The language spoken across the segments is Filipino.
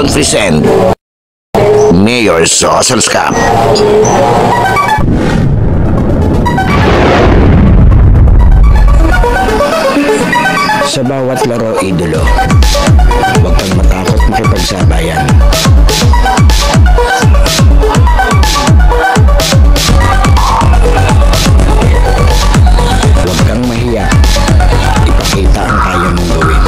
proud present Mayor's Hustles Cup. Sa bawat laro, idolo, huwag kang matakot makipagsabayan. Huwag kang mahiya, ipakita ang kaya mong gawin.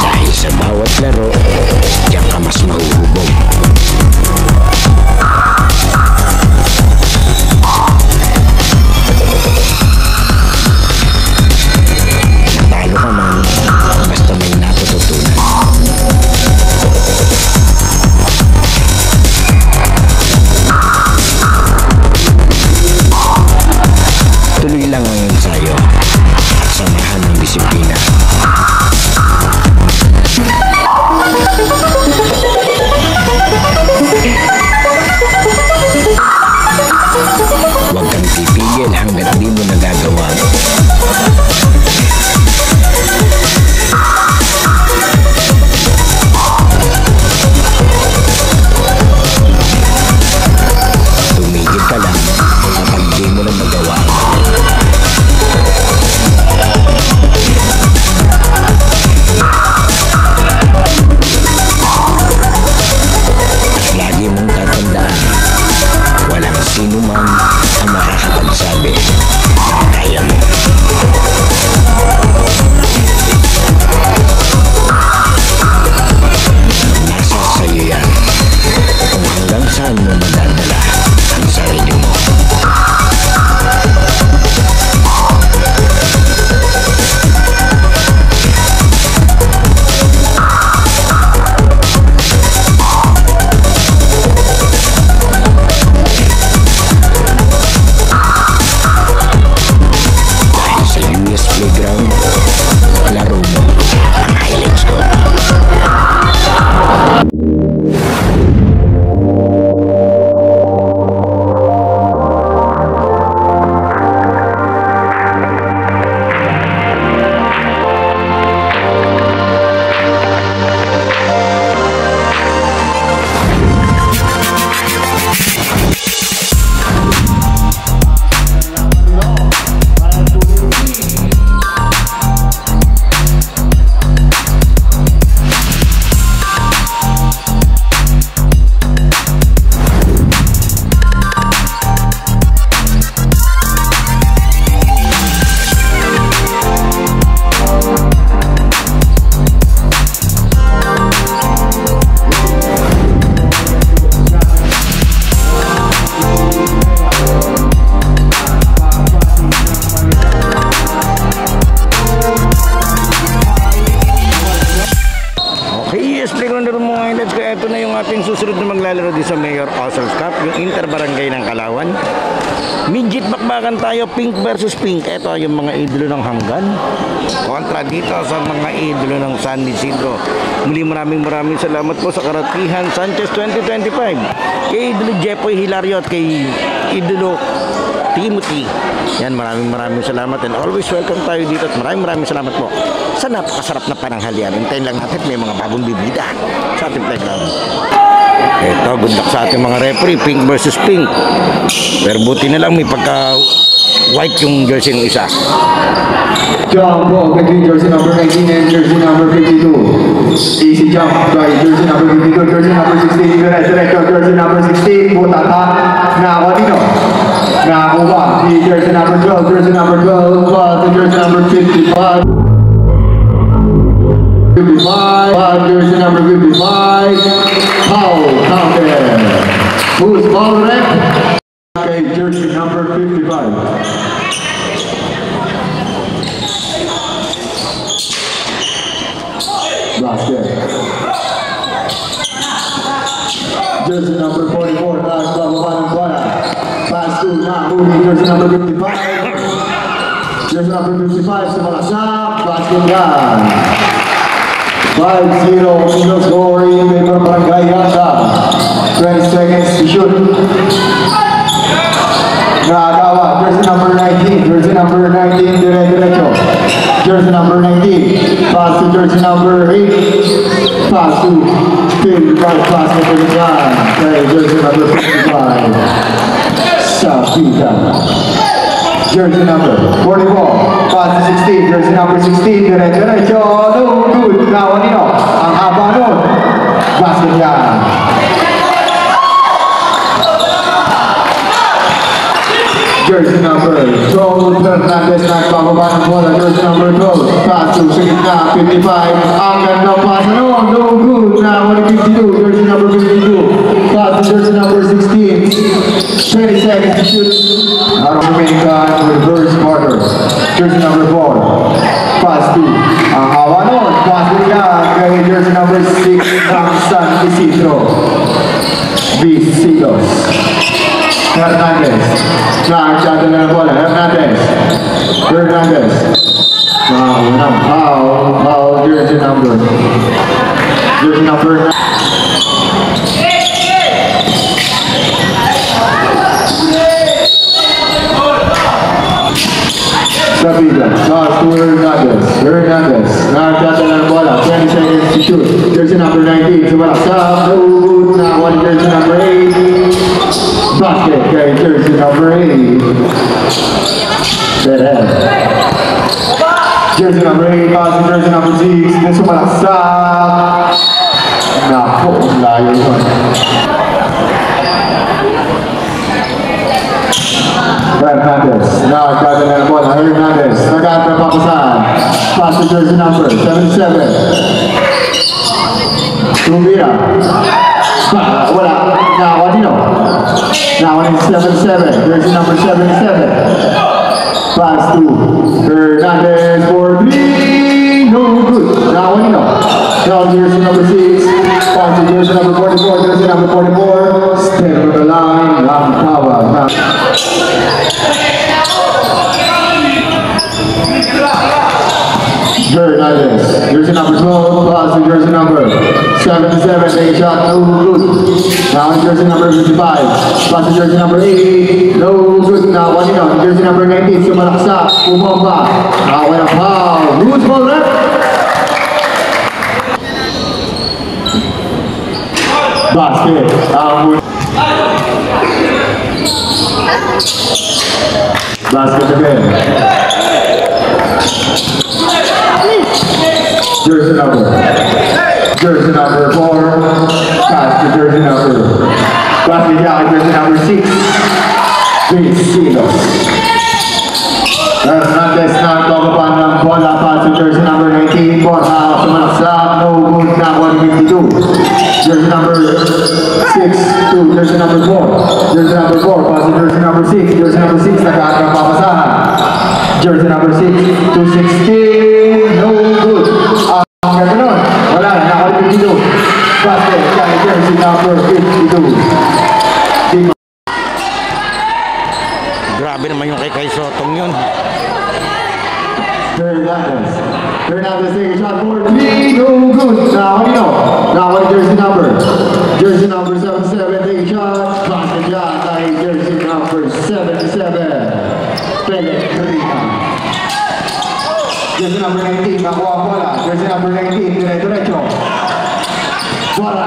Dahil sa bawat laro, diyan ka mas mahuhubog. Tuloy lang ang ensayo at samahan ng disiplina. Huwag kang titigil hanggat di mo nagagawa. Tumigil ka lang kapag di mo na magawa. Lagi mong tatandaan, walang sino man ang makakapagsabi na kaya mo. Nasa sa'yo yan kung hanggang saan mo madadala ang sarili mo. Playground, laro mo ang highlights ko. Ito na yung ating susunod na maglalaro din sa Mayor Hustles Cup, yung Interbarangay ng Kalawan. Midget bakbakan tayo, pink versus pink. Ito yung mga idolo ng Hanggan kontra dito sa mga idolo ng San Isidro. Muli maraming salamat po sa Karatihan Sanchez 2025, kay idolo Jepoy Hilario at kay idolo Timothy. Yan, maraming salamat and always welcome tayo dito at maraming salamat po sa napakasarap na pananghalian. Hintayin lang natin, may mga bagong bibida sa ating playground. Ito, good luck sa ating mga referee, pink versus pink. Pero buti na lang may pagka white yung jersey ng isa. Jump ball between jersey number 18 and jersey number 52. Easy jump by jersey number 52, jersey number 16. Diretso, jersey number 16. Butata na Aquino. Nakakuha si jersey number 12, jersey number 12, to jersey number 55. 55, jersey number 55. Foul counted. Who's foul rep? Okay, jersey number 55. Basket. Jersey number 44, pass pass to now, jersey number 55. Jersey number 55, Sumalasap, basket down. 5-0, single score in favor of Barangay Yasa. 20 seconds to shoot. Nakagawa, jersey number 9. number 19, derecho. Jersey number 19, pass to jersey number 8, pass to Phil, right pass to 35, okay, jersey number 55, Sapita. Jersey number 44, pass to 16, jersey number 16, derecho, no good, lawan nino, ang haba nun, basket yan. Jersey number 12, Fernandez nagbababa ng bola. Jersey number 12, pass to Signa, 55. Ang ganda pass, no good na 152. Jersey number 52, pass to jersey number 16. 20 seconds to shoot. Out of remaining time, reverse quarter. Jersey number 4, pass to ang hawa nun. Pass to yan kay jersey number 6 ng San Isidro. Visilos. Hernandez. Shot na ng bola. Hernandez. Foul. Jersey number 9. Sabida. Toss to Hernandez. Shot na ng bola. 20 seconds to shoot. Jersey number 19. Sumalak sa good na 1 jersey number 8. Basket kay jersey number 8. Better. Jersey number 8, pass to jersey number 6. Then sumalaksak. Naku, layo yun. Hernandez. Nakagada na ng bola. Hernandez. Nagkaan na papasahan. Pass to jersey number 77. Tumira. Wala. Nawa dino. Now in 77, jersey number 77. Pass to Hernandez for 3. No good. Now you know. Now jersey number 6. Pass to jersey number 44. Jersey number 44. Stay on the line. Ramkawa. Hernandez. Jersey number 12. Pass to jersey number 77. Take a shot. No good. Now in jersey number 55. Pass to jersey number 8. No good. Now one in jersey number 19. Sumalaksa. Umamba. Now in a foul. Loose ball left. Basket. Basket again. Jersey number 4. Pass to jersey number. Basket down, jersey number 6. Visilos. Hernandez nagbababa ng bola. Pass to jersey number 19. Borja sumalaksak. No good na 152. Jersey number 6 to jersey number 4. Jersey number 4. Pass to jersey number 6. Jersey number 6 nag-aagang papasahan. Jersey number 6 to 16. No good. Ang gano'n. Wala na. Nakalimutin dito. Basket kay jersey number 52. Grabe naman yung kay Sotong yun. Hernandez take a shot for 3. No good. Now you know. Now what jersey number? Jersey number 77 take a shot. Basket shot kay jersey number 77. Pellegrina. Jersey number 19 nakuha bola. Jersey number 19 diretso. Borja.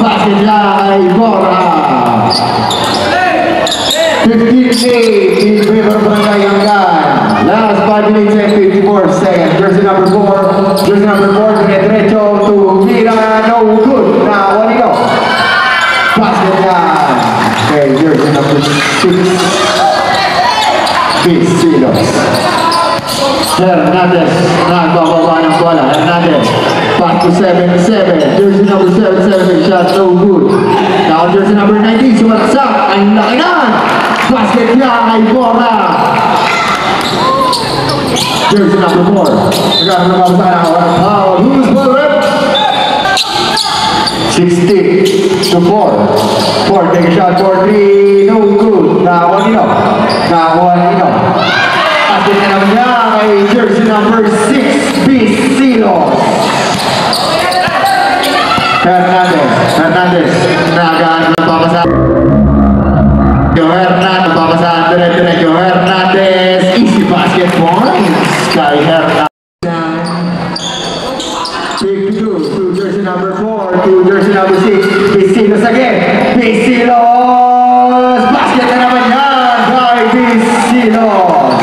Basket shot kay Borja. 15-8 in favor of Barangay Hanggan. Last 5 minutes and 54 seconds. Jersey number 4. Jersey number 4 diretso to Mira. No good. Now what do you go? Basket yan. Okay, jersey number 6. Visilos. Hernandez. Nagbababa ng bola. Hernandez. Pass to 77. Jersey number 77. Shot no good. Now jersey number 19. Sumalaksak. Ang laki na. Basket niya ay Borja. Jersey number 4. Nagkakaroon ng babasana. Foul. Loose ball rep. 16 to 4. 4 take a shot for 3. No good. Nawanino. Basket na naman niya ay jersey number 6. Visilos. Hernandez. Nagkakaroon ng babasana. Hernandez, papasahan diretso. Hernandez. points. Kay Hernan. 52 to jersey number 4 to jersey number 6. Pisilos again. Pisilos! Basket na naman yan kay Pisilos.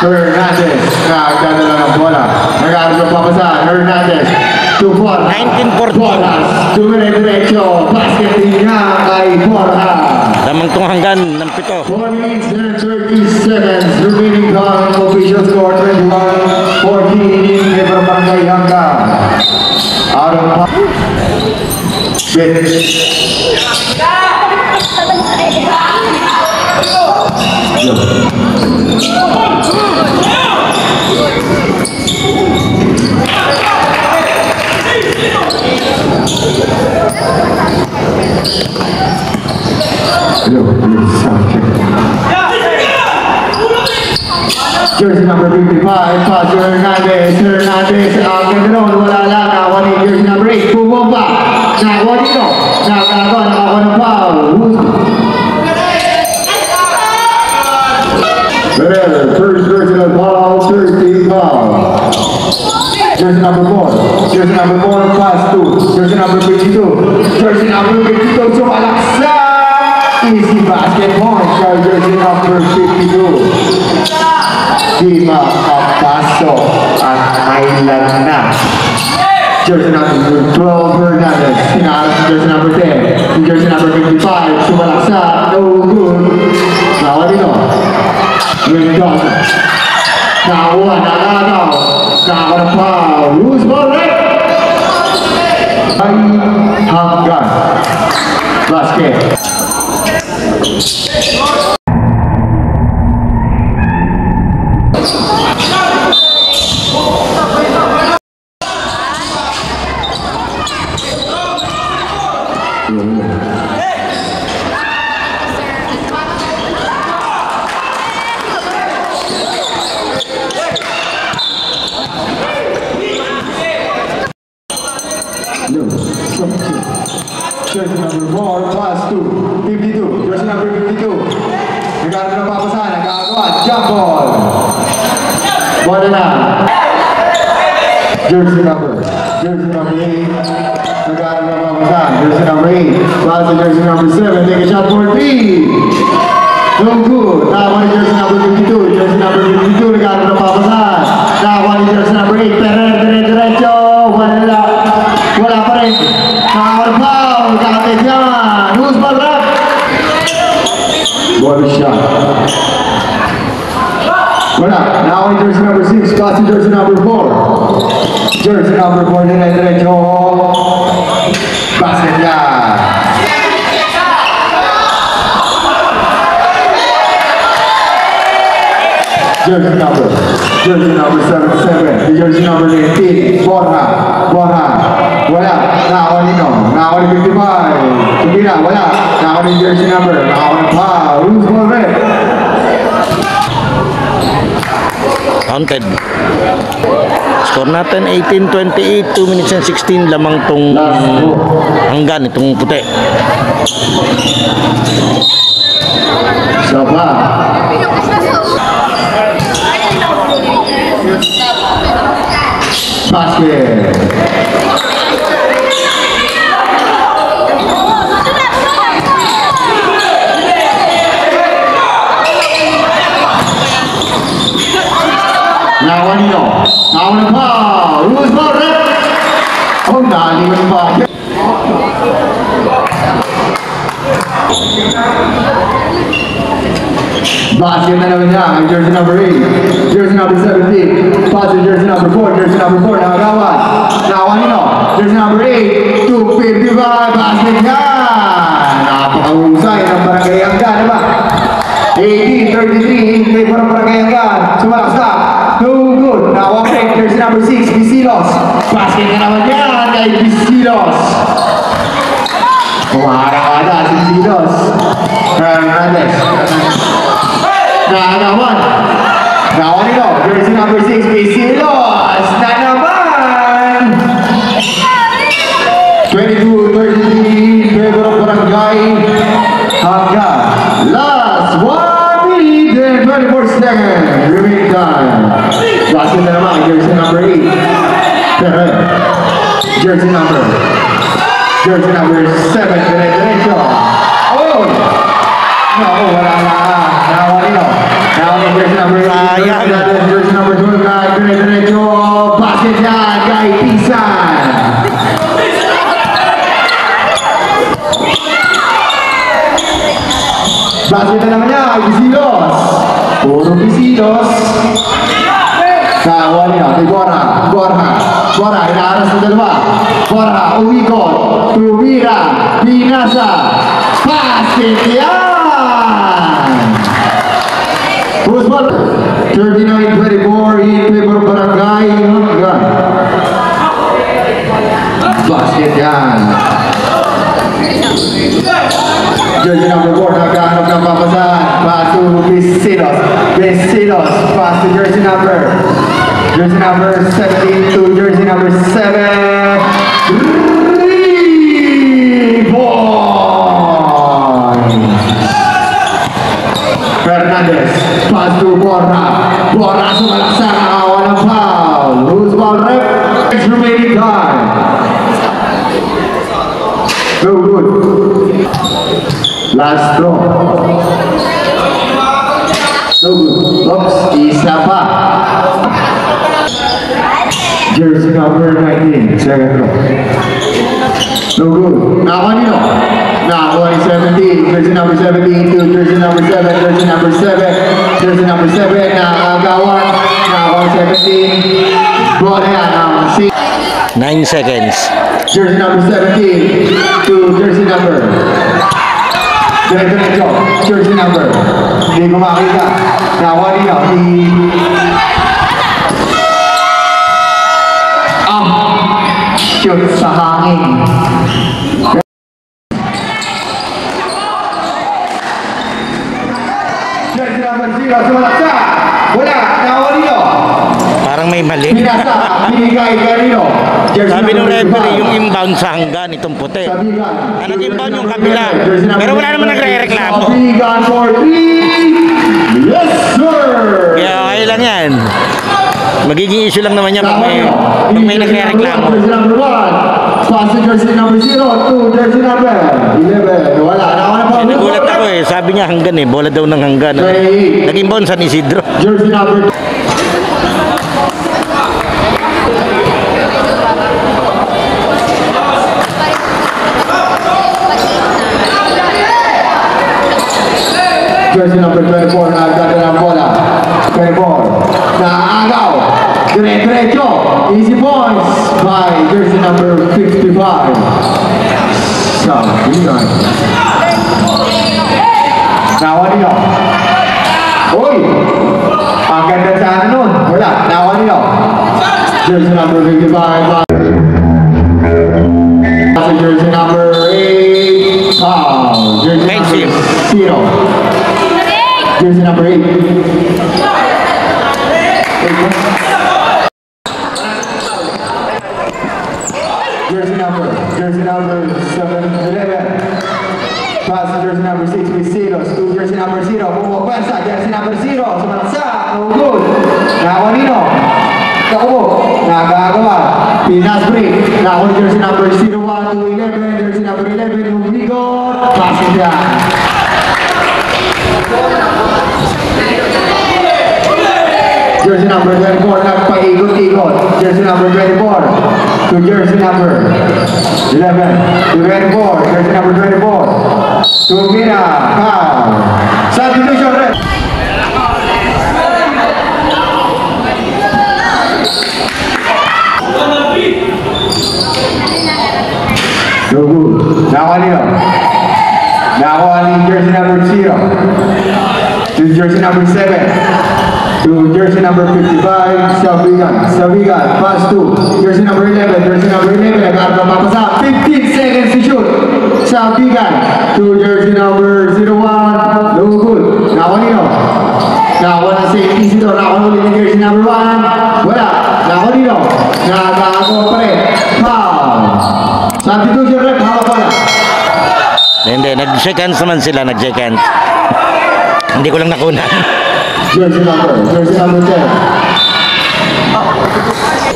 Hernandez. Nagdadala ng bola. Nag-aaral ng papasa. Hernandez. 2-4. 19-14. Bolas. Dumire-diretso. Basket din niya kay Borja. Lamang tong hanggan ng 7. 4 minutes and 30 seconds remaining time. Official score 21-14 in favor of Barangay Hanggan. Out of jersey number 55, pass to Hernandez. Hernandez, ang ganoon, wala lang. Nakakuha ni jersey number 8. Pumomba. Nakakuha dito. Nakakuha ng foul. Better, first jersey of foul, 13 foul. Jersey number 4. Jersey number 4, pass to. Jersey number 52. Jersey number 52, sumalaksa. Easy basket point. Jersey number 52. Di makapasok at Highland na. Jersey number 12, Hernandez. Sinalo si jersey number 10. Si jersey number 55, sumalaksa. No good. Nawa dito. Will Johnson. Nakuha, nakagaw. Nakakuha ng foul. Loose ball, right? Ay, Hanggan. Basket. Jersey number 4, pass to 52. Jersey number 52. Nagkaroon ng papasa, nagkakakuha. Jump ball. Bola na. Jersey number 8. Nagkaroon ng papasa. Jersey number 8. Pass to jersey number 7. Take a shot for 3. No good. Nakakuha ni jersey number 52. Jersey number 52. Nagkaroon ng papasa. Nakakuha ni jersey number 8. Diretso. Wala pa rin. Nakakuha. Kapit yan. Loose ball rap. Ball shot. Wala. Now in jersey number 6. Pass to jersey number 4. Jersey number 4. Diretso. Basket yan. Jersey number 77. Jersey number 18. Borja. Wala. Nakakuha nito. Nakakuha ni 55. Hindi na. Wala. Nakakuha ni jersey number. Nakakuha ng foul. Loose ball red. Counted. Score natin 18-28. 2 minutes and 16. Lamang tong hanggan. Itong puti. Sapa. Basket. Nakakuha nito. Nakakuha ng foul. Loose ball red. Oh, naliwan pa. Basket na naman niya. Jersey number 8. Jersey number 17. Pass to jersey number 4. Jersey number 4. Nakagawan. Nakakuha nito. Jersey number 8. 255. Basket niya. Napakahusay ng Barangay Hanggan. Diba? 18-33 in favor ng Barangay Hanggan. Sumalaksa. No good. Nakakuha break. Jersey number 6. Pisilos. Basket na naman yan kay Pisilos. Kumarang-ada si Pisilos. Hernandez. Nakawan. Nakawan nito. Jersey number 6. Pisilos. Na naman. 22-33 in favor of Barangay Hanggan. Last 1 jersey number 7, diretso. Oh! No, wala na. Nawanino. Jersey number 8, jersey number 12, diretso. Basket yan, kay Pisan. Basket na naman niya, kay Bisilos. Puro Bisilos. Nawanino, kay Borja, inaaras na dalawa. Borja, umikot. Tumira, pinasa. Basket yan! Who's ball? 39-24 in favor of Barangay Hanggan. Basket yan. Jersey number 4, nagkahanap ng papasan. Pass to Bisilos. Pass to jersey number 17 to jersey number 7. 3 points. Fernandez, pass to Borja sumalaksa, nakawa ng foul. Who's ball rep? Remaining time. So good. Last throw. So good. Oops, isa pa. Jersey number 19, second throw. So good. Nakanino? Nakakuha ni 17, jersey number 17 to jersey number 7, jersey number 7, nakagawan, nakakuha 17, bola yan ang 9 seconds. jersey number 17 to jersey number. Diretso, jersey number. Hindi ko makita. Nakakuha nino, shoot sa hangin. Jersey number 0, sumalaksa. Wala, nakakuha nino. Parang may mali. Pinasa, binigay kanino. Sabi ng referee, yung inbound sa hanggan, itong puti. Inbound yung kabila. Pero wala naman nagre-reklamo. Sabigan for 3. Yes, sir! Kaya okay lang yan. Magiging issue lang naman yan pag may nagre-reklamo. Jersey number 1. Pass to jersey number 0 to jersey number 11. Wala, nakakuha na pa. Nagulat ako eh. Sabi niya hanggan eh. Bola daw ng hanggan. Nag-inbound San Isidro. Jersey number 2. Jersey number 24, nagdada ng bola. 24, naagaw. Diretso, easy points by jersey number 55. Sabigan. Nawa nyo. Uy! Ang ganda sana nun. Wala, nawa nyo. Jersey number 55. Jersey number 8. Foul. Jersey number 0. Jersey number 8. Jersey number 7-11. Pass to jersey number 6 with Silos. To jersey number 0. Pumapasa. Jersey number 0. Sumalaksa. No good. Nakawanino. Nakubo. Nagagawa. Pinas break. Nakon jersey number 01 to 11. Jersey number 11. Lumigo. Passing down. Jersey number 24, nagpaikot-ikot. Jersey number 24 to jersey number 11 to 24. Jersey number 24 to Mira. Foul. Substitution red. So good. Nakuha niyo. Nakuha ni jersey number 0 to jersey number 7. To jersey number 55, Sabigan, pass to jersey number 11, nag-arba papasa, 15 seconds to shoot. Sabigan to jersey number 01, no good. Nakakuha nino. Nakakuha ng safety dito, nakakuha ulit ng jersey number 1, wala. Nakakuha nino. Nakakuha pa rin. Foul. Substitution rep, hawak pala. Hindi, nag-shake hands naman sila, nag-shake hands. Hindi ko lang nakunan. Jersey number 10.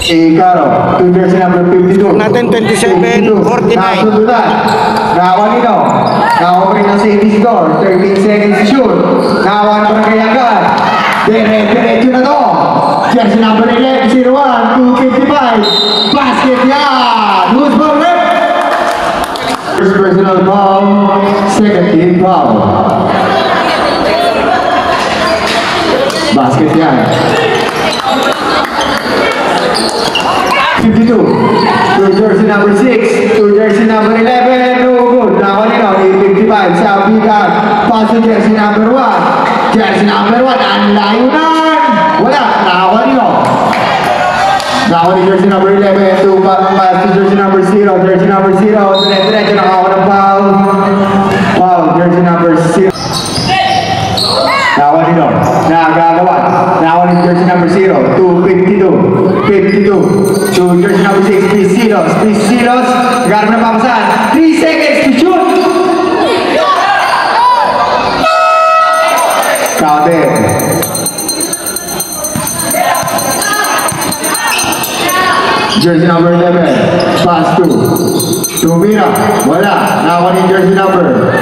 Icaro to jersey number 52. Natin 27-49. Nasundutan. Nawanino. Nakawin na safety score. 13 seconds to shoot. Nawan pa kay agad. Diretso na to. Jersey number 11, 01, 255. Basket yan. Who's ball rep? First personal foul. Second team foul. Basket yan. 52 to jersey number 6 to jersey number 11, no good. Nakalino, 855 sa bigat. Pass to jersey number 1. Jersey number 1, ang layunan. Wala, nakalino. Nakalino jersey number 11 to pass to jersey number 0. Jersey number 0, diretso nakakuha ng foul. Foul, jersey number 0. Nakalino, nagagawa. Nakalino jersey number 0 to 52 to jersey number 6, Chris Silos, nagkaroon ng papasan, 3 seconds to shoot! Counted. Jersey number 11, pass to Mira, wala, nakakuha ni jersey number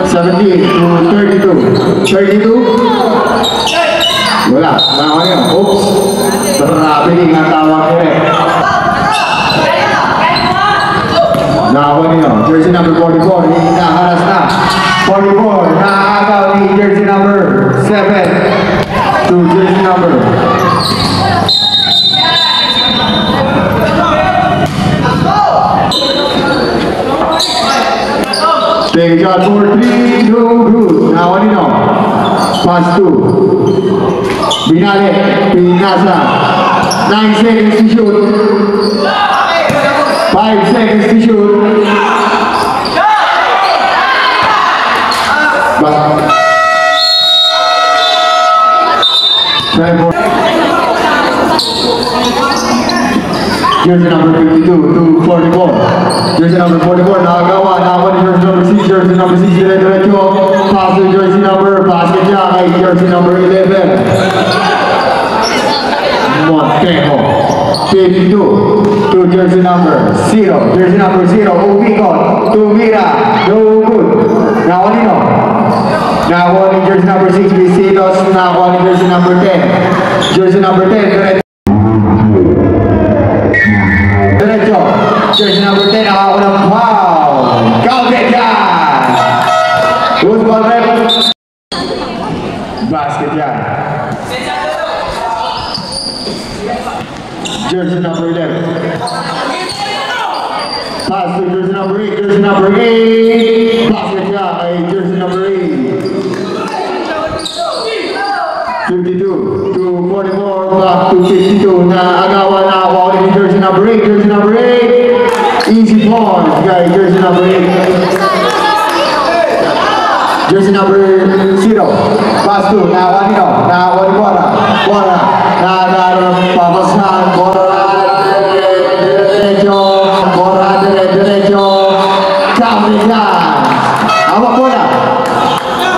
17 to 32, wala, nakakuha niya, oops, traveling ang tawag ko eh. Nakakuha niyo, jersey number 44, hinaharas na. 44, nakakagaw ni jersey number 7 to jersey number. Take shot for 3, no good. Nakakuha niyo, pass to Binalik, Pinasa, 9 seconds to shoot, 5 seconds to shoot. Jersey number 52 to 44. Jersey number 44, nakagawa, nakakuha ni jersey number 6, jersey number 6, diretso. Pass to jersey number, basket niya kay jersey number 11. Montejo, 52 to jersey number 0. Jersey number 0, Ubicon, to Mira, no good. Nakakuha nino. Nakakuha ni jersey number 6, Visilos, nakakuha ni jersey number 10. Jersey number 10, diretso. Jersey number 10, nakakuha ng foul. Counted yan. Good ball rep. Basket yan. Jersey number 11. Pass to jersey number 8. Jersey number 8. Basket yan kay jersey number 8. 52 to 44. Back to 52. Naagawa na ako ni jersey number 8. Jersey number 8. Easy ball kay jersey number 8. Jersey number 0. Pass to Nawanino. Nawani Bora. Bora. Papasan. Bora. Diretso. Bora. Diretso. Kapitan. Awak bola.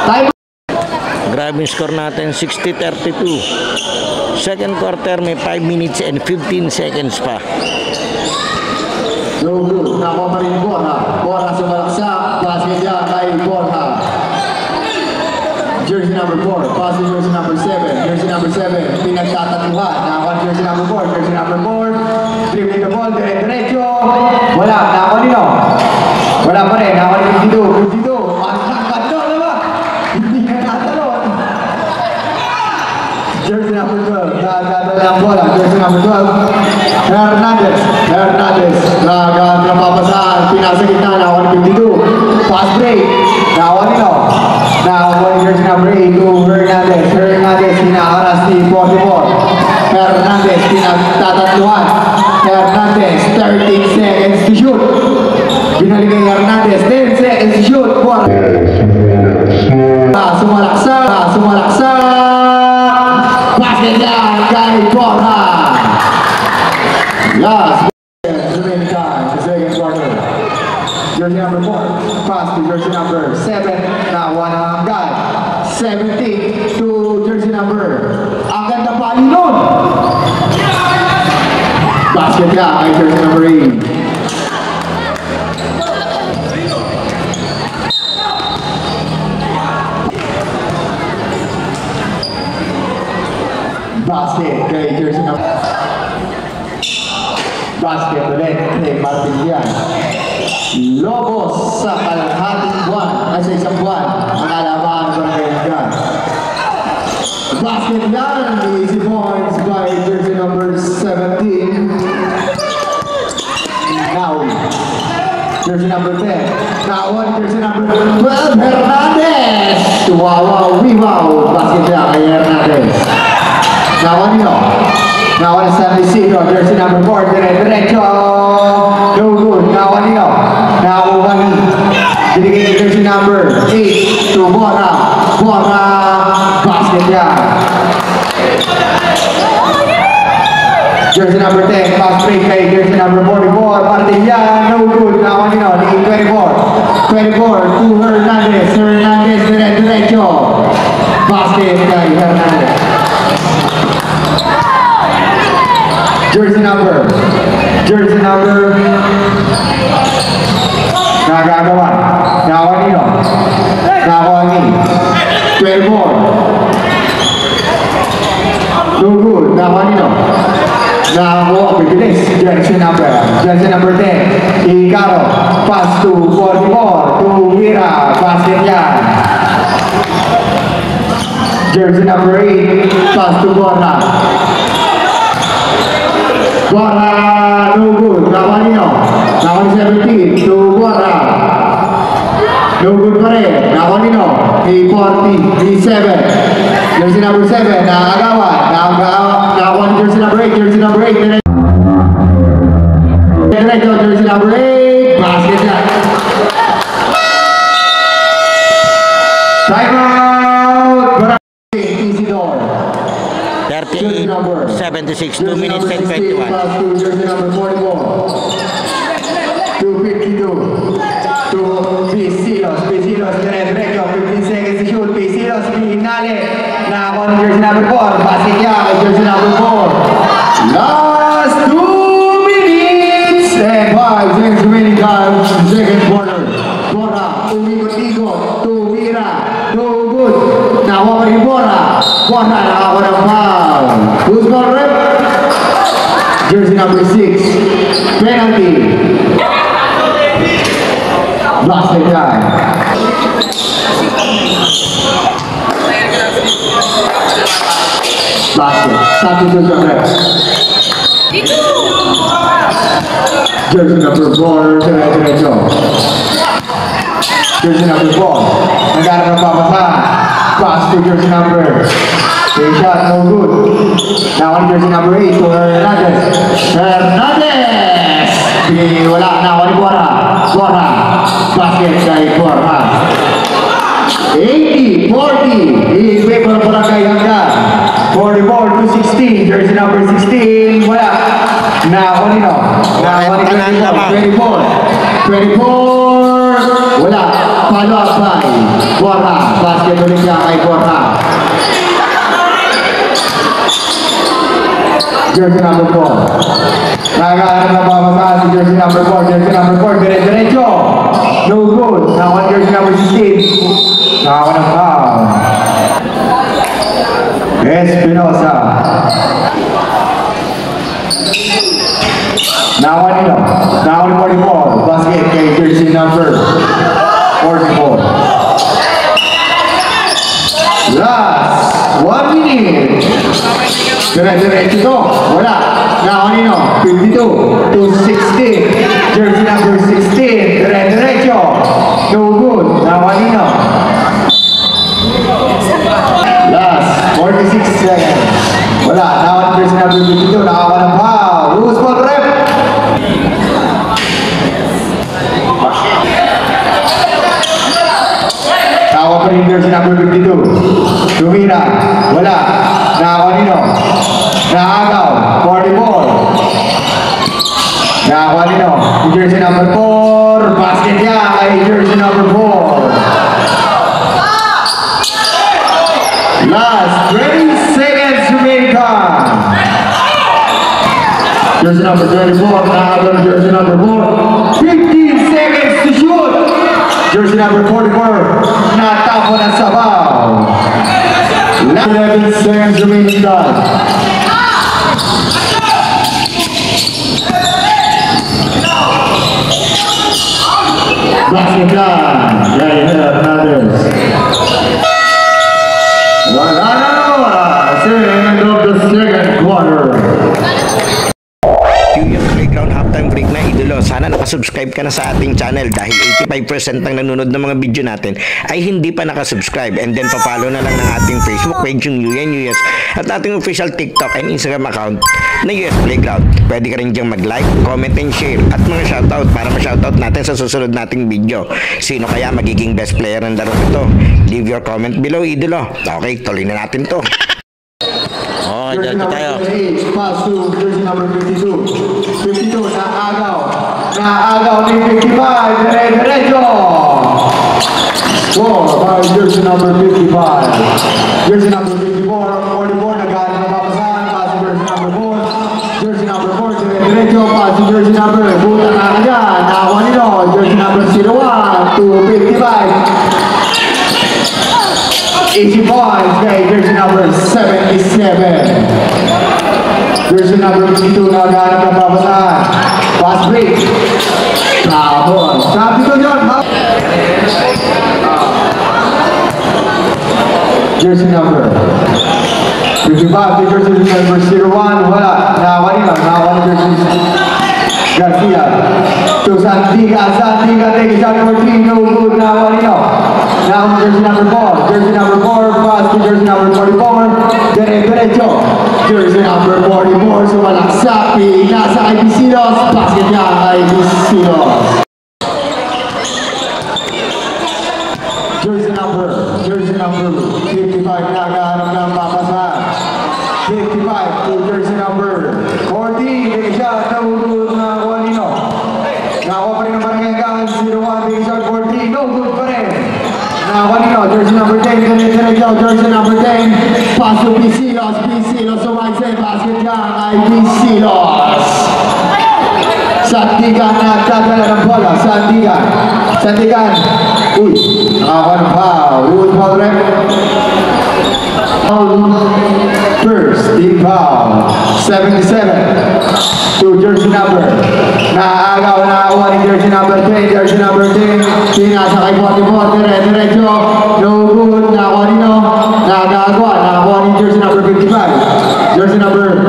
Time. Grabe yung score natin, 60-32. Second quarter, may 5 minutes and 15 seconds pa. No good. Nakuha pa rin Bora. Bora sumalaksak. Basket niya kay Bora. Jersey number 4, pass to jersey number 7. Jersey number 7, pinagtatatuhan. Nakakuha jersey number 4. Jersey number 4, dribbling the ball, diretso. Wala, nakakuha nino. Wala pa rin, nakakuha ni 52. 52, magkakato naman. Hindi ka natalon. Jersey number 12, nakakadala ang bola. Jersey number 12, Hernandez. Napapasahan, pinasa gitna, nakakuha ni 52. Pass break, nakakuha nino. Nakakuha ni jersey number 8 to Hernandez. Hernandez, hinakaras ni 44. Hernandez, pinagtatatluhan. Hernandez, 13 seconds to shoot. Binalik kay Hernandez, 10 seconds to shoot. Sumalaksak. Basket yan kay Borja. Last remaining time, the second quarter. Jersey number 4, pass to jersey number 7. Nakuha na ang guy. 17 to jersey number. Ang ganda pa nun. Basket niya kay jersey number 8. Basket kay jersey number. Basket ulit kay Martin Yan. Lobos sa kalahating buwan, sa isang buwan, makalaman sa Barangay. Basket yan, easy points by jersey number 17. Now, jersey number 10. Now, jersey number 12, Hernandez. Wow, basket yan kay Hernandez. Now, Now, San Isidro, jersey number 4, diretso. No good. Now, Now, binigay jersey number 8 to Bora. Basket yan. Jersey number 10, pass break kay jersey number 44, Martin yan. No good. Now, 24 to Hernandez. Diretso. Basket kay Hernandez. Jersey number nagagawa nakuha ni 24 no good nakuha bibilis jersey number 10 Icaro pass to 44 to Wira basket yan jersey number 8 pass to Borna no good. Nakuha 17 to Bora. No good pa rin. Nakuha ni 7. Jersey number 7. Nakagawa. Nakuha ni jersey number 8. Jersey number 8. Diretso. Jersey number 8. Basket na. Time out. Easy door. 76, 2 minutes and 21. Jersey number 44. 252. To Pisilos, diretso, 15 seconds to shoot. Pisilos, hinali. Nakakuha ng jersey number 4. Basket niya kay jersey number 4. Last 2 minutes and 5 seconds remaining time. Second quarter. Bora, umikot-ikot. Tumira. No good. Nakuha pa rin Bora. Nakakuha ng foul. Who's ball rep? Jersey number 6. Penalty. Basket time. Basket. Substitute the rep. Jersey number 4. Diretso. Jersey number 4. Nagkaroon ng papasahan. Pass to jersey number. Take shot, no good. Now on jersey number 8 to Hernandez. Wala, now on Bora. Basket kay Bora. 80-40. In favor of Barangay Hanggan. 44 to 16. Jersey number 16. Wala. Now on 24. Wala. Follow up by Bora. Basket ulit niya kay Bora. Jersey number 4. Nagkaroon na babasa si jersey number 4. Jersey number 4. Diretso. No good. Now on jersey number 16. Nakakuha ng foul. Espinosa. Now on 44. Basket kay jersey number 44. Last 1 minute. Diretso ito. Wala. Now 52 to 16. Jersey number 16. Diretso. No good. Now last 46 seconds. Wala. Now jersey number 52. Nakakuha ng foul. Rules ball rep. Nakakuha pa rin jersey number 52. Tumira. Wala. Nakakuha Nakagaw. 44. Nakakuha jersey number 4. Basket niya kay jersey number 4. Last 20 seconds remaining time. Jersey number 24, nakaagaw ng jersey number 4. 15 seconds to shoot. Jersey number 44, natapon ang sabaw. 11 seconds remaining time. Basket line. Yeah, you have others. Wala na end of the second quarter. Yung playground halftime break na idolo, sana nakasubscribe ka na sa ating channel dahil 85% ng nanonood ng mga video natin ay hindi pa nakasubscribe, and then papalo na lang ng ating Facebook page yung UNUS at ating official TikTok and Instagram account na US Playground. Pwede ka rin diyang mag-like, comment and share at mga shoutout para ma-shoutout natin sa susunod nating video. Sino kaya magiging best player ng laro ito? Leave your comment below idolo. Okay, tuloy na natin to. Oh, Jersey dito number tayo. 28, pass to jersey number 52. 52, naagaw. Naagaw ni 55, dire-diretso. Score by jersey number 55. Jersey number 54, 44, nag-aaral na papasahan. Pass to jersey number 4. Jersey number 4, dire-diretso. Pass to jersey number, buta na agad. Nakakuha nilo, jersey number 01 to 55. 80 points, okay, jersey number 77. Jersey number 52, naghahanap ng papasahan. Fast break. Tapos, sabi ko yun, jersey number 55, jersey number 01, wala. Nakakuha nila, nakakuha ni jersey Garcia. To Santiga, take a shot number 3, no good, nakakuha nila. Now jersey number 4, pass to jersey number 44, dire-diretso, jersey number 44, sumalaksak, nasa kay Bisilos, basket niya kay Bisilos. Jersey number 55, nagahanap ng papasahan. 55 to jersey number 40, take a shot, no good na Juanino. Nakakuha pa rin ng Barangay 01, take a shot 40, no good pa rin. Juanino, jersey number 10, dire-diretso, jersey number 10, pass to Bisilos, sumaysay, basket niya kay Bisilos. Santigan nagdadala ng bola, Santigan, uy, nakakuha ng foul, wood foul rep. First, team foul, 77 to jersey number, nakaagaw, nakakuha ni jersey number 10, pinasa kay 44, dire-diretso, no good, nakakuha nino, nakakuha ni jersey number 55, jersey number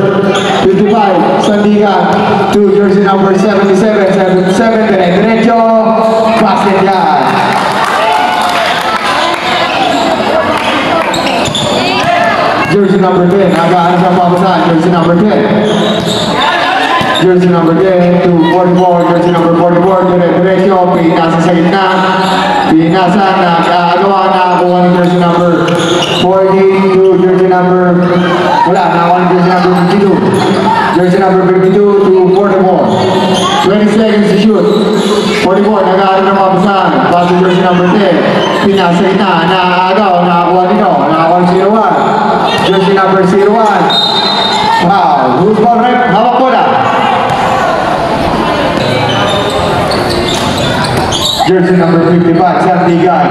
55, Sandigan, to jersey number 77, dire-diretso, basket yan. Jersey number 10, nagahan sa papasahan, jersey number 10. Jersey number 10 to 44, jersey number 44, dire-diretso, pinasa sa gitna. Pinasa, nakaagawa, nakakuha ni jersey number 40 to jersey number, wala, nakakuha ni jersey number 52. Jersey number 52 to 44. 20 seconds to shoot. 44, nagahan ng papasahan, pass to jersey number 10. Pinasa sa gitna, nakaagaw, nakakuha nito, nakakuha ni 01. Jersey number 01. Wow, who's ball rep? Hawak bola. Jersey number 55, Santigan.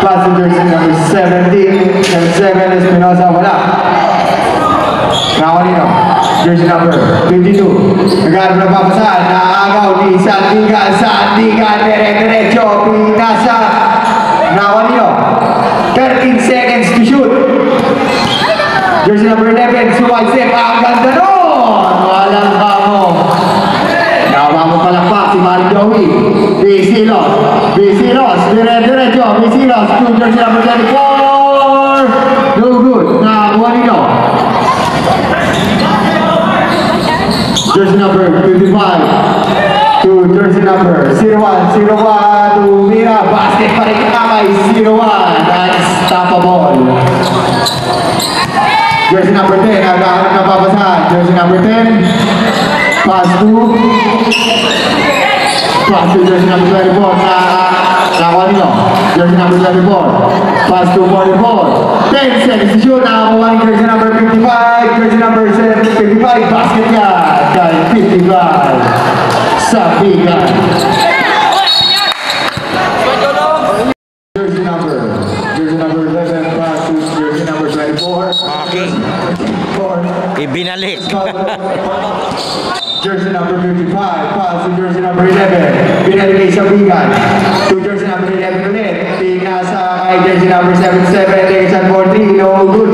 Pass to jersey number 17. And 7 Espinosa, wala. Nakawanino. Jersey number 52. Nagharap na papasahan. Nakaagaw ni Santigan. Dire-diretso. Pinasa. Nakawanino. 13 seconds to shoot. Jersey number 11, sumaysip, ang ganda nun! Walang bamo. Nakabamo palakpak si Mario Joey. Bisilos, dire-diretso, Bisilos, to jersey number 24. No good, nakakuha nito. Jersey number 55, to jersey number 01, to Mira, basket pa rin kamay, 01, unstoppable. Jersey number 10, naghahanap ng papasahan. Jersey number 10, pass to jersey number 24, nakakuha nito. Jersey number 24, pass to 44. 10 seconds to shoot, nakakuha ni jersey number 55, jersey number 55, basket niya, kay 55. Sabigan. Jersey number 11, pass to jersey number 24. Aking ibinalik. Jersey number 55, pass to jersey number 11. Binalik kay Sabigan. To jersey number 11 ulit. Pinasa kay jersey number 77, Dexan 43, no good.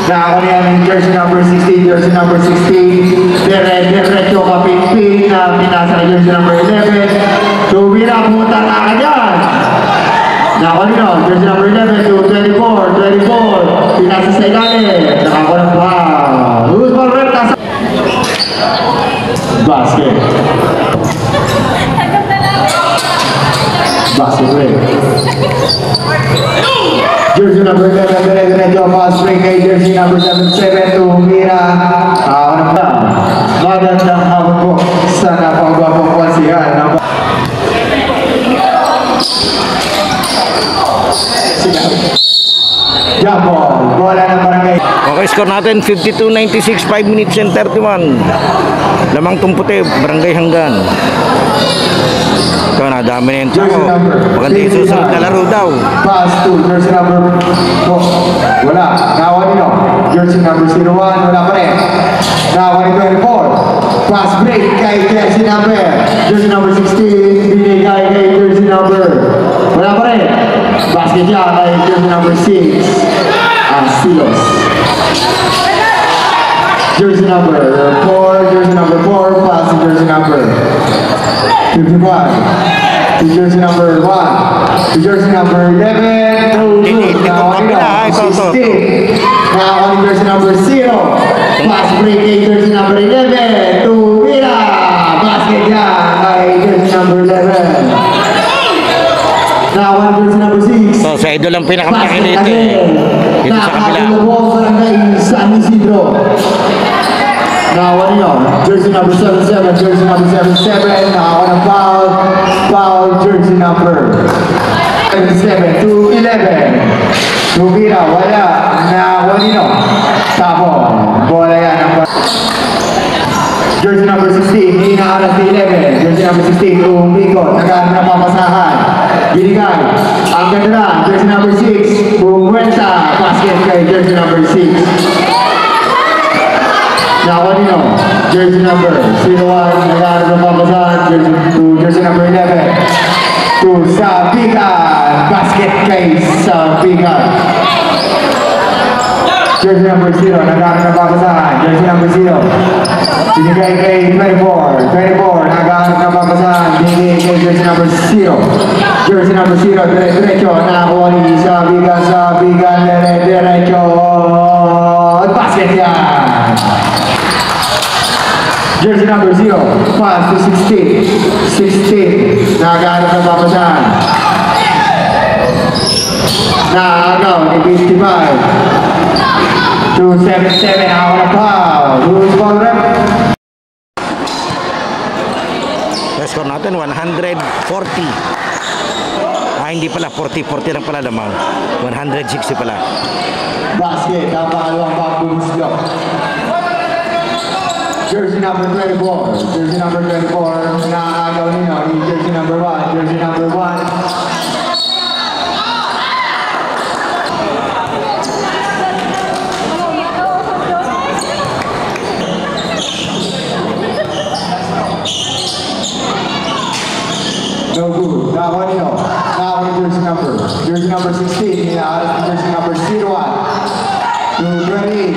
Nakakuha niya ng jersey number 16, jersey number 16. Diretso kapit-pin na pinasa kay jersey number 11. Tumira, pumunta na ka dyan. Nakakuha niya, jersey number 11 to 24, pinasa sa ilalim. Nakakuha ng foul. Who's ball red? Basket. Basket break. Jersey number 11, diretso fast break kay jersey number 77 to Mira. Ano ba? Magandang hapon po sa napagwapong kwansihan. Jump ball. Bola ng barangay. Okay, score natin 52-96, 5 minutes and 31. Lamang tumputi, Barangay Hanggan. Ito na, dami na yung tao. Maganda yung susunod na laro daw. Pass to jersey number 4. Wala. Nakawa nyo. Jersey number 01. Wala pa rin. Nakawa ni 24. Pass break kay jersey number 16. Binigay kay jersey number. Wala pa rin. Basket niya kay jersey number 6. Silos. Jersey number 4. Jersey number 4. Pass to jersey number 55. To jersey number 1. To jersey number 11. Now 16. Now on jersey number 0. Pass break kay jersey number 11. To Mira. Basket niya kay jersey number 11. Now on jersey number 6. So, sa idol ang pinakamakilite. Dito sa kabila. Barangay San Isidro. Now on yun. Jersey number 77. Jersey number 77. Now on a foul. Foul jersey number 77 to 11. Tumira, wala. Now on yun. Tapo. Bola yan. Jersey number 16. Hinaaras ni 11. Jersey number 16. Umikot. Napapasahan. Binigay. Ang ganda na. Jersey number 6. Bumuwenta. Basket kay jersey number 6. Nakuha jersey number 01. Nagkaroon ng papasahan. Jersey number 11. To Sabigan. Basket kay Sabigan. Jersey number 0. Nagkaroon ng papasahan. Jersey number 0. Binigay kay 24. 24. Nagkaroon ng papasahan. Binigay kay jersey number 0. Jersey number 0. Diretso. Nakakuha ni Sabigan. Sabigan. Diretso. Basket yan. Jersey number 0. Pass to 16. 16. Nagkaroon ng papasahan. Nakagaw ni 55. 277 ako na foul. Who's ball rep? Score natin 140. Hindi pala 40 lang pala lamang. 160 pala. Basket, napakalawang backboons block. Jersey number 24. Jersey number 24. Nakagaw nino ni jersey number 1. Jersey number 1. No good. Nakakuha nino. Nakakuha ni jersey number. Jersey number 16. Inaaras ni jersey number 01. To 28.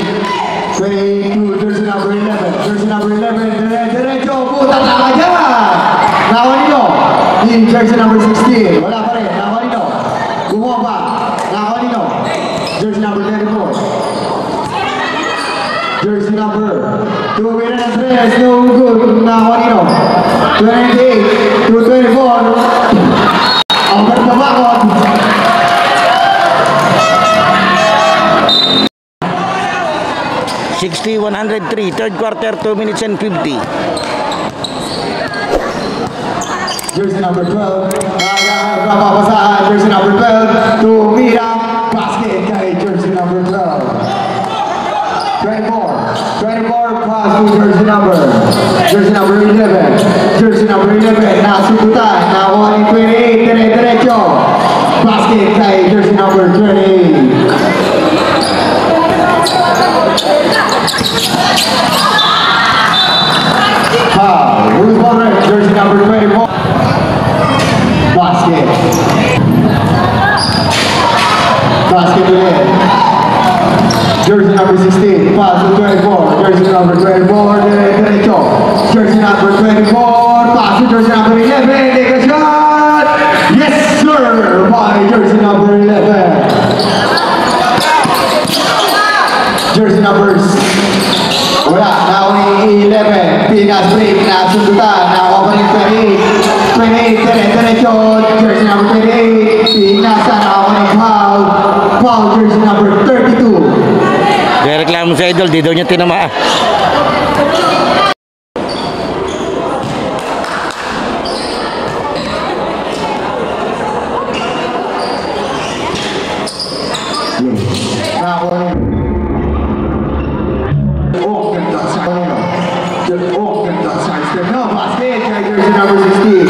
22. Jersey number 11. Jersey number 11. Diretso. Puta na dyan. Nakakuha nino. Ni jersey number 16. Wala pa rin. Nakakuha nino. Gumawa pa. Nakakuha nino. Jersey number 34. Jersey number 2. Winner ng 3. No good. Nakakuha nino. 28 to 24. Ang ganda ba ako? $60-103, third quarter, 2 minutes and 50. Jersey number 12. Napapasahan. Jersey number 12. To Mira. Basket kay jersey number 12. 24. 24 pass to jersey number 11. Jersey jersey number 11, nasubutan, nakuha ni 28, dire-diretso. Basket kay jersey number 28. Who's wondering? Jersey number 24. Basket. Basket again. Jersey number 16. Pass to 24. Jersey number 24. Derecho. Jersey number 24. Pass to jersey number 11. Take a shot. Yes, sir. By jersey number 11. Jersey numbers. Wala, nakuha ni 11, Pinas break, nasundutan, nakuha pa rin 28, dire-diretso, jersey number 28, Pinas, nakuha ni foul, jersey number 32. Reklamo sa idol, di daw niya tinamaan. Nakuha ni no, basket, jersey number 16.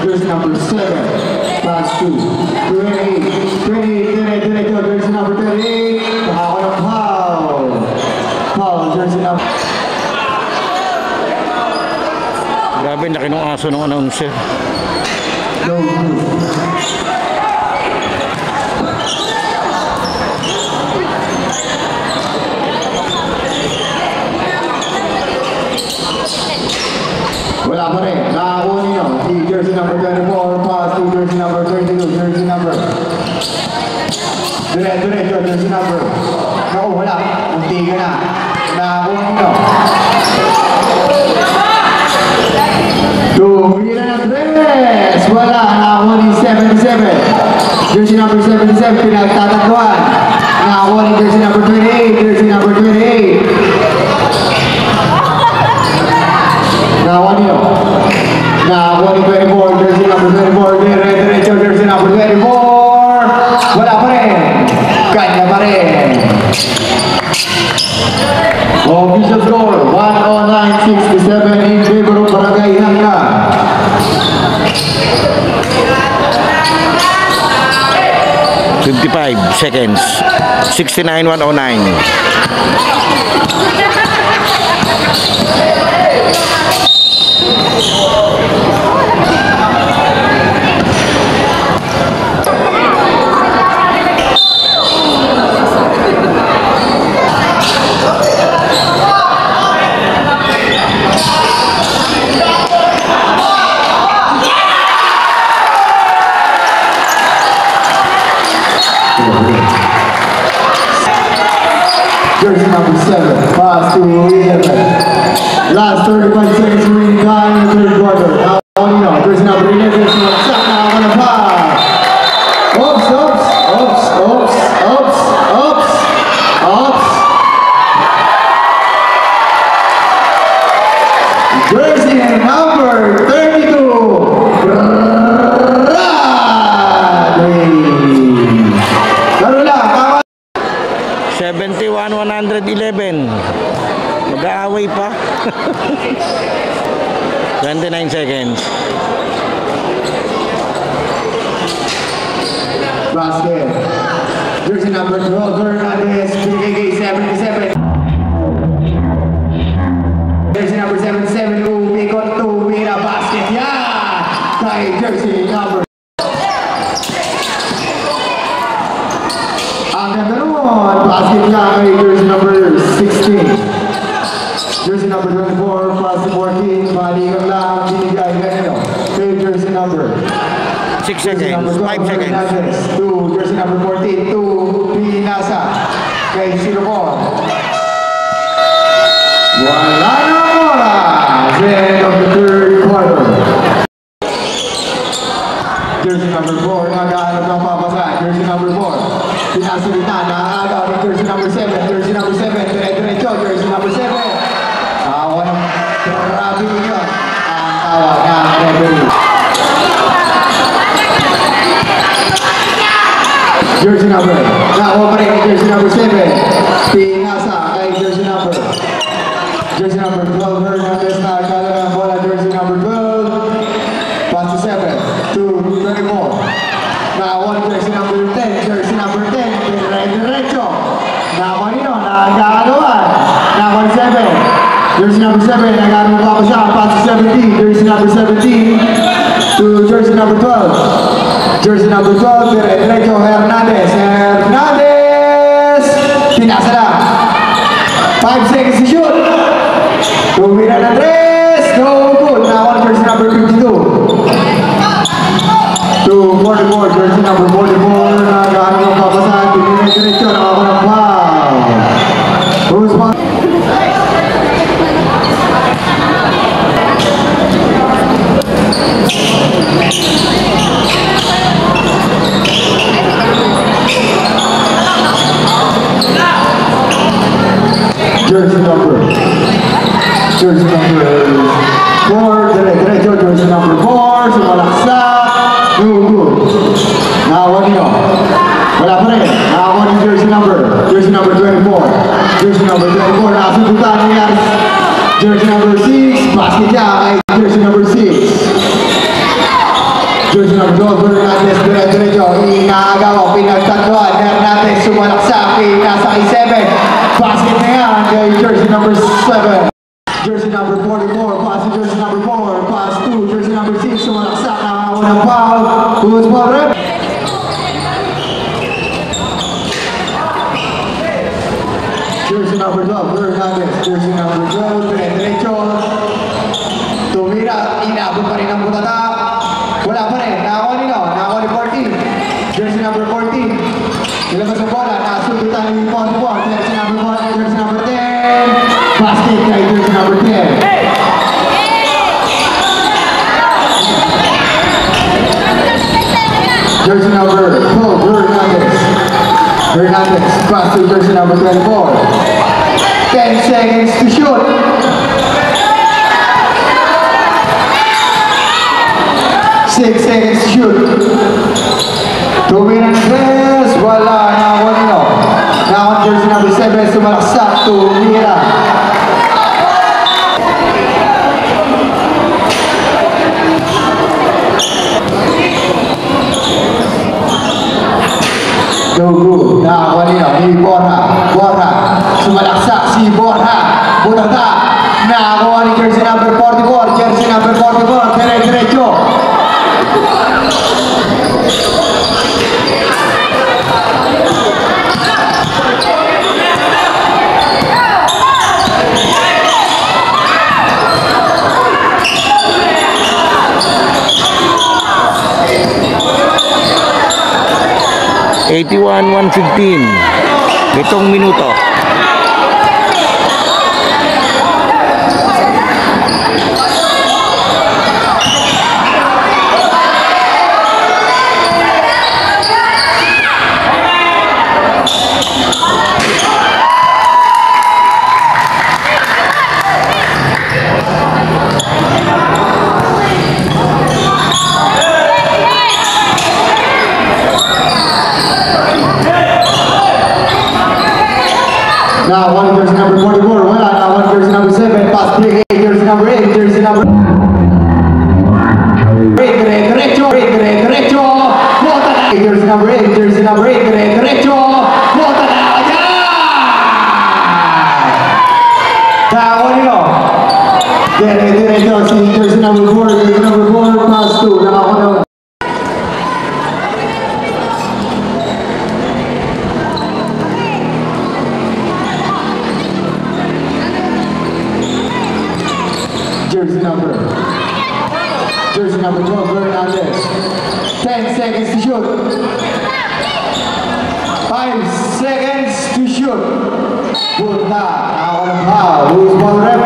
Jersey number 7, pass to 28, jersey number 38, foul, jersey number. Grabe, laki ng aso ng announcer. No good. Wala pa rin. Nakakuha ninyo. Si jersey number 24, pass to jersey number 22, jersey number. Diretso, jersey number. Naku, wala. Unti ka na. Nakakuha ninyo. Tumira ng tres. Wala. Nakakuha ni 77. Jersey number 77, pinagtatakluan. Nakakuha ni jersey number 28, jersey number 28. Nakakuha niyo. Nakakuha ni 24, jersey number 24, dire-diretso, jersey number 24. Wala pa rin. Kanya pa rin. Official score, 109-67 in favor of Barangay Hangga. $55 seconds. 69-109. Jersey number 7, pass to 11. Last 35 seconds remaining time in the third quarter. Now, jersey number 11, shot now on the pass. Oops. Jersey number 32. 71-111. Mag-aaway pa. 29 seconds. Basket. Jersey number 12, Hernandez, PKK 77. Jersey number 77, Ubikot to Mira basket. Yeah! Kay jersey number. Ang ganda naman. Basket niya kay jersey number 16. Jersey number 24, pass to 14. Balikan lang, binigay ganito. Kay jersey number 6 seconds. 5 seconds. To jersey number 14, to Pinasa. Kay Silocon. Wala na bola. End of the third quarter. Jersey number 4, nag-aanap ng papasa. Jersey number 4. Pinasulita, nakakagaw ng jersey number 7. Jersey number 7, dire-diretso. Jersey number 7. Tawa ng grabe yun. Ang tawa ng referee. Jersey number. Now opening jersey number 7. Pinasa kay jersey number 12. Hernandez na kala ng bola jersey number 12. Pass to 7 to 24. Now one jersey number 10. Jersey number 10. Diretso. Now one yun. Nagagawan. Now one 7. Jersey number 7. Nagagawan pa siya. Pass to 17. Jersey number 17 to jersey number 12. Jersey number 12, diretso Hernandez. Pinasa lang. 5 seconds to shoot. Tumira na 3. No good. Now on jersey number 52. To 44, jersey number 44. Nagano ng papasan. Diretso. Nakaka ng foul. Who's foul? Jersey number 4, diretso, jersey number 4, sumalaksak, no good. Nakawan nyo. Wala pa rin. Nakawan yung jersey number 24. Jersey number 24, nakasundutan nangyari. Jersey number 6, basket niya kay jersey number 6. Jersey number 12, Hernandez, diretso, inagawa, pinagtatluan, Hernandez, sumalaksak, nasa kay 7. Basket na yan kay jersey number 7. Jersey number 44, pass to jersey number 4, pass to jersey number 6, sumalaksak, nakakawa ng foul. Who's foul rep? Jersey number 12, Hernandez, jersey number 12, diretso. Tumira, inabot pa rin ang butata. Wala pa rin, nakawa ni 14. Jersey number 14. Nilabas ang bola, nakasundutan yung 44, jersey number 1, jersey number 10. Basket kay jersey number 10. Jersey number 12, Hernandez, pass to jersey number 24. 10 seconds to shoot. 6 seconds to shoot. Tumira ng 3, wala, nakawan nyo. Nakawan jersey number 7, sumalaksak, tumira. No good. Nakawan nyo, ni Borja, sumalaksak si Borja, butata. Nakawan ni jersey number 44, jersey number 44, diretso. $81-115. Itong minuto. Now one jersey number 44, wala. Now one jersey number 7, pass break, jersey number 8, jersey number 8, diretso, bota na. Jersey number 8, diretso, bota na. Tawa nyo. Diretso, si jersey number 4, pass to, nakakunaw. Jersey number 12, Hernandez. 10 seconds to shoot. 5 seconds to shoot. Good na. Nakakuha ng foul. Who's ball rep?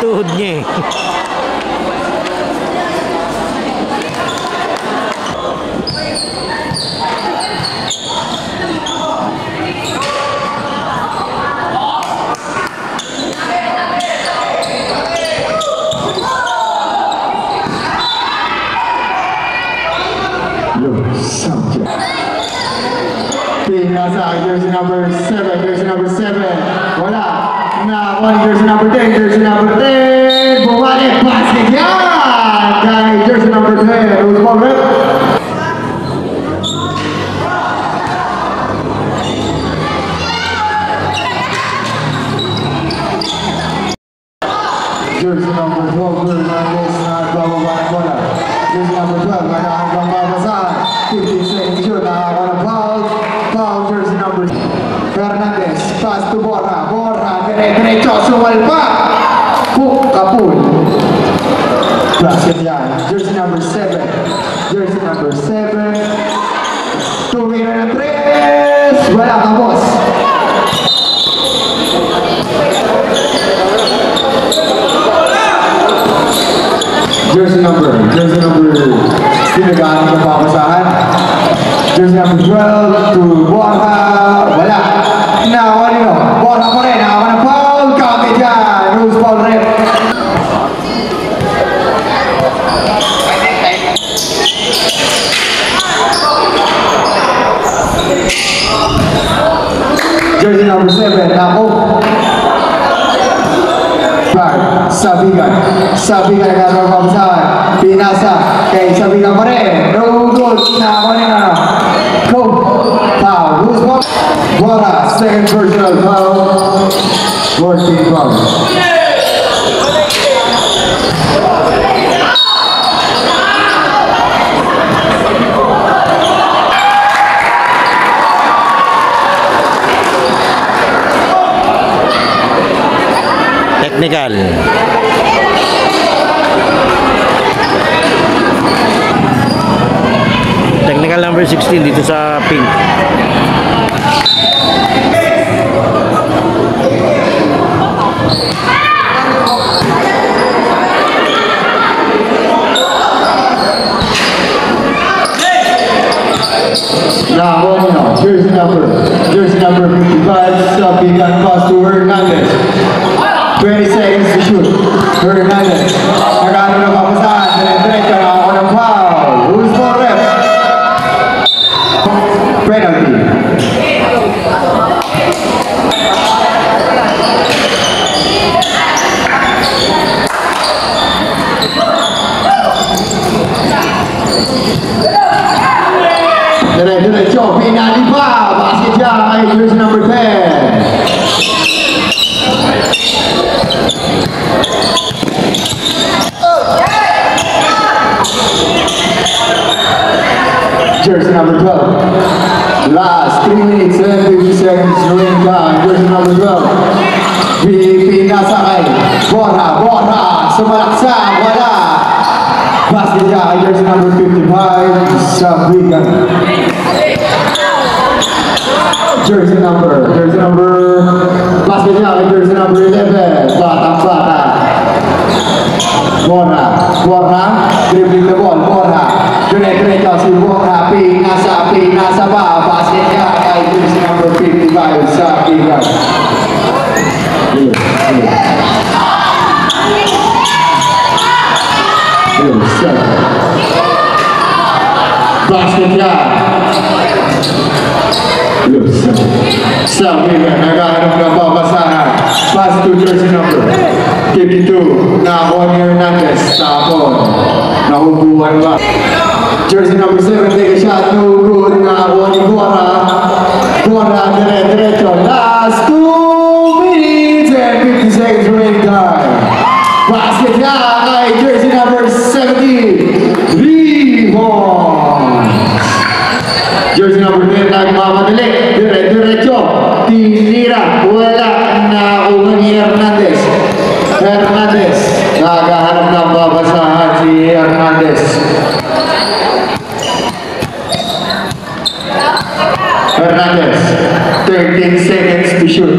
tuhod niya eh. Pinasa, jersey number 7, jersey number 7. Wala. Na, jersey number 10, jersey number 10. Bumalik, basket yan! Kay jersey number 10, who's ball rep? Jersey number 12, Fernandez na bababa ng bola. Jersey number 12, nakakabang babasahan. 15 seconds yun, nakakawa ng foul. Foul, jersey number Fernandez. Pass to Borja. Borja, dire-diretso, sumalpa. Hook, kapul. Basket yan. Jersey number 7. Jersey number 7. Tumira ng 3. Wala ka, boss. Jersey number, sinagaan ng papasahan. Jersey number 12 to Borja. Wala. Nakawa nyo. Borja pa rin. Nakawa ng foul. Kami dyan. Who's foul rep? Jersey number 7. Nako. Sabigan. Sabigan ang gano'ng papasahan. Pinasa. Kay Sabigan pa rin. No good. Nakawa nyo. Go. Foul. Who's foul? Borja. Second personal foul. 14 foul. Technical. Technical number 16 dito sa pink. Now, jersey number 55, Sabigan pass to Hernandez. 20 seconds to shoot. Hernandez. Nagano na papasahan. Dire-diretso na ako ng foul. Who's for ref? Penalty. Dire-diretso. Penalty pa. Basket dyan kay jersey number 10. Jersey number 12. Last 3 minutes and 50 seconds during time. Jersey number 12. Pinasa kay Borja. Borja. Sumalaksak. Wala. Basket niya kay jersey number 55. Sabigan. Jersey number. Basket niya kay jersey number 11. Bata. Borja. Dribbling the ball. Borja. Dire-diretso si Borja. Pinasa ba. Basket niya kay jersey number 55. Sabigan. Basket niya. Sabigan. Naghahanap ng babasahan. Pass to jersey number 52. Nakakuha ni Hernandez. Tapon. Nahubuhan ba? Jersey number 7, take a shot, no good. Nakakuha ni Borja. Borja, dire-diretso. Last 2 minutes and 50 seconds remaining time. Basket niya kay jersey number 17. Rebound. Jersey number 10, nagmamadali. Dire-diretso. Tinira. Wala. Nakakuha ni Hernandez. Naghahanap ng babasahan si Hernandez. Hernandez, 13 seconds to shoot.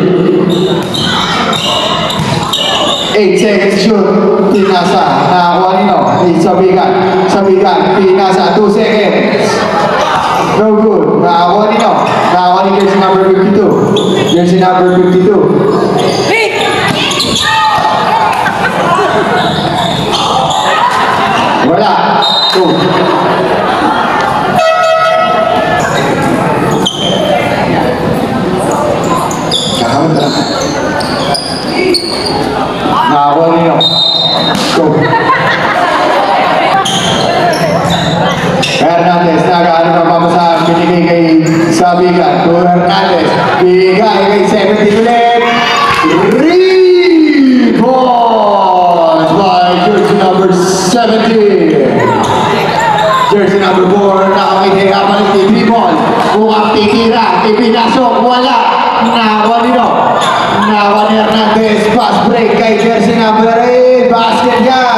8 8 seconds shoot. Pinasa. Nakakuha nino. Sabigan. Pinasa. 2 seconds. No good. Nakakuha nino. Nakakuha ni jersey number 52. Jersey number 52. Wala. 2. Nakakuha nino. Go. Hernandez, nagaano na papasahan, binigay kay Sabigan. To Hernandez, bigay kay 70 ulit. Rebound by jersey number 70. Jersey number 4, nakamit kay Kapalit kay Tribon. Mukhang titira, ipinasok, wala. Nakakuha nino. Nakakuha ni Hernandez, pass break kay jersey number 8. Basket yan.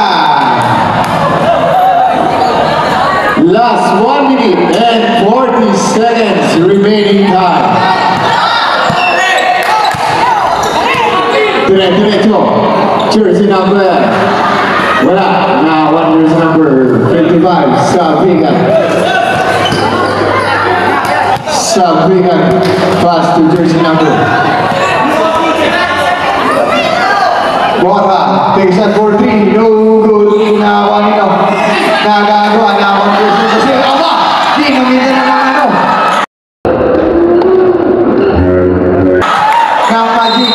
Last 1 minute and 40 seconds remaining time. Diretso. Jersey number. Wala. Now one jersey number 55. Sabigan. Pass to jersey number. Borja. Takes shot for 3. No good. Now one nagagawa na ako kasi aba, di gamitin na lang ano ng Magic.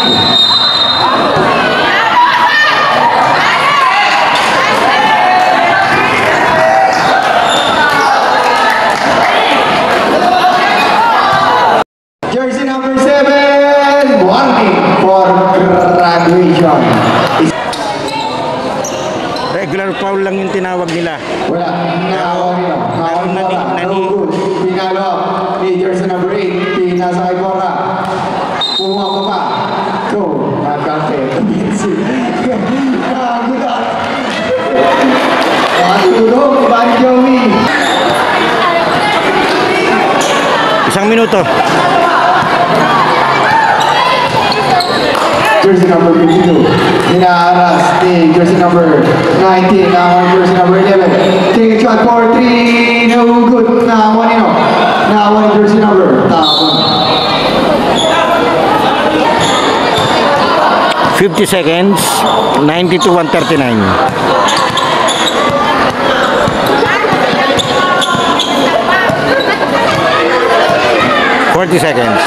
Jersey number 7, warning for graduation. Regular foul lang yung tinawag nila. Wala, nakakuha nila. Pinalo ni jersey number 8, pinasa kay Borja. Pumapa pa. Go, nagkante. Nakagulat. Nakatulog, Bani Joey. 1 minuto. Jersey number 52. Hinaharas ni jersey number 19. Nakakuha jersey number 11. Take a shot for 3. No good. Nakakuha nino. Nakakuha ni jersey number. Tapon. 50 seconds. 90 to 139. Seconds.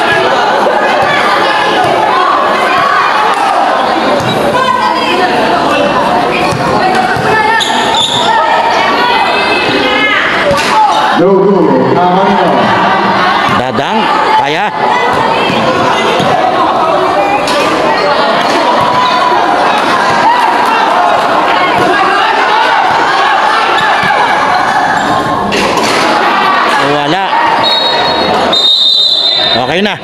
No good. Dadang, kaya. Wala. Okay na.